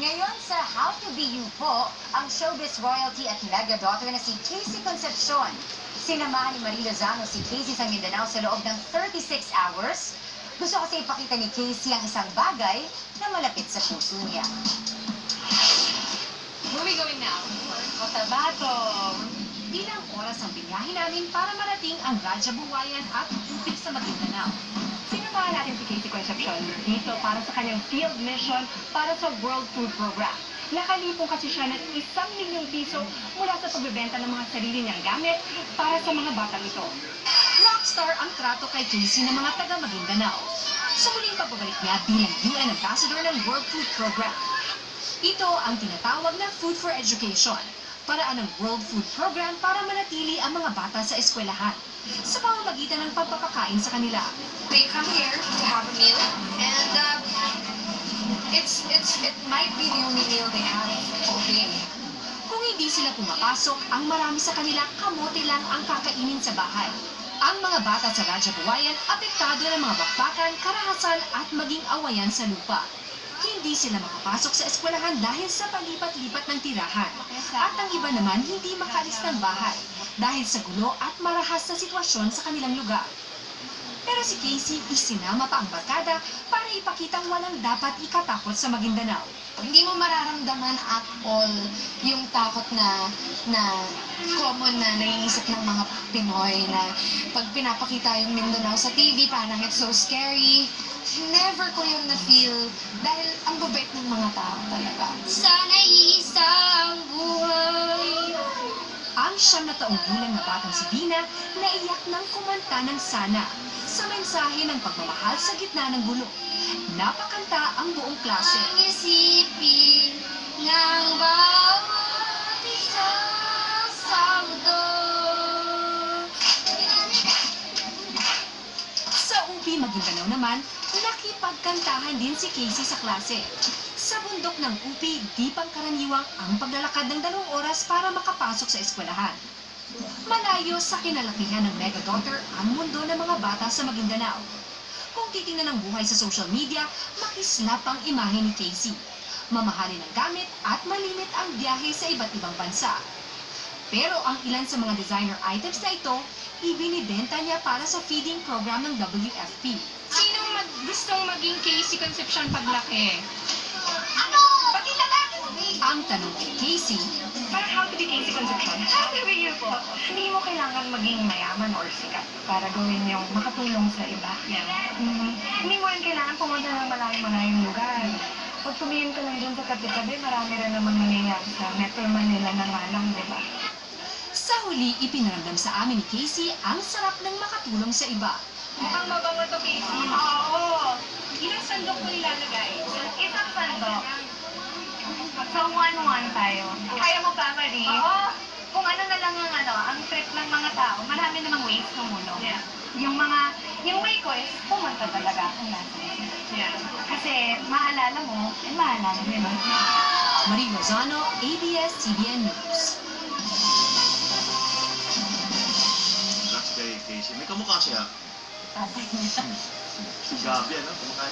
Ngayon sa How to Be You po, ang showbiz royalty at mega daughter na si Casey Concepcion. Sinamahan ni Marie Lozano si Casey sa Mindanao sa loob ng 36 hours. Gusto kasi ipakita ni Casey ang isang bagay na malapit sa puso niya. Where are we going now? Cotabato. Ilang oras ang binyahe namin para marating ang Raja Buwayan at Upig sa Maguindanao. Sinamahan natin si Casey Concepcion dito para sa kanyang field mission para sa World Food Program. Nakalipong kasi siya ng 1 milyong piso mula sa pagbebenta ng mga sarili niyang gamit para sa mga batang ito. Rockstar ang trato kay Casey ng mga taga Maguindanao. Sa muling pagbabalik niya bilang UN Ambassador ng World Food Program. Ito ang tinatawag na Food for Education, paraan ng World Food Program para manatili ang mga bata sa eskwelahan sa pamamagitan ng pagpapakain sa kanila. They come here to have a meal, and it might be the only meal they have all day. Kung hindi sila pumapasok, ang marami sa kanila kamote lang ang kakainin sa bahay. Ang mga bata sa Raja Buwayan apektado ng mga bakbakan, karahasan at maging awayan sa lupa. Hindi sila makapasok sa eskwelahan dahil sa palipat-lipat ng tirahan. At ang iba naman hindi makaalis ng bahay dahil sa gulo at marahas na sitwasyon sa kanilang lugar. Pero si Casey isinama pa ang barkada para ipakitang walang dapat ikatakot sa Maguindanao. Hindi mo mararamdaman at all yung takot na common na naiisip ng mga Pinoy na pag pinapakita yung Mindanao sa TV, parang it's so scary. Never ko yung na-feel dahil ang babait ng mga tao talaga. Sana'y isang buhay. Ang 9 na taong gulang na batang si Dina naiyak ng kumanta ng Sana sa mensahe ng pagmamahal sa gitna ng gulo. Napakanta ang buong klase. Ang isipin ng bawat isa sa mundo. Sa UP Maguindanao naman, nakipagkantahan din si Casey sa klase. Sa bundok ng UP, di pangkaraniwang ang paglalakad ng 2 oras para makapasok sa eskwelahan. Malayo sa kinalakihan ng mega daughter ang mundo ng mga bata sa Maguindanao. Kung titingnan ang buhay sa social media, makislap ang imahe ni Casey. Mamahalin ang gamit at malimit ang biyahe sa iba't ibang bansa. Pero ang ilan sa mga designer items na ito, ibinibenta niya para sa feeding program ng WFP. Sinong gustong maging Casey Concepcion paglaki? Ang tanong kay Casey, Para how to be Casey Concepcion? How to be you po? Hindi mo kailangan maging mayaman or sikat para gawin yung makatulong sa iba. Hindi mo rin kailangan pumunta ng malayong lugar. Pag tumingin ka lang dun sa tabi-tabi, marami rin namang nangyayari sa Metro Manila na nga lang, di ba? sa huli ipinaramdam sa amin ni Casey ang sarap ng makatulong sa iba. Mukhang mabango to, Casey. Oo. Ilang sandok mo nilalagay? Isang sandok. So, 1-1 tayo. Kaya mo ba, Marie? Oo. Kung ano na lang ang trip ng mga tao, marami namang ways tumulong. Yeah. Yung way ko is, pumunta talaga kung nasa. Yeah. Kasi, maalala mo, maalala mo yun. Marie Lozano, ABS-CBN News. Congrats kay Casey. May kamukha siya. Si Gabi, ano? Kumakain.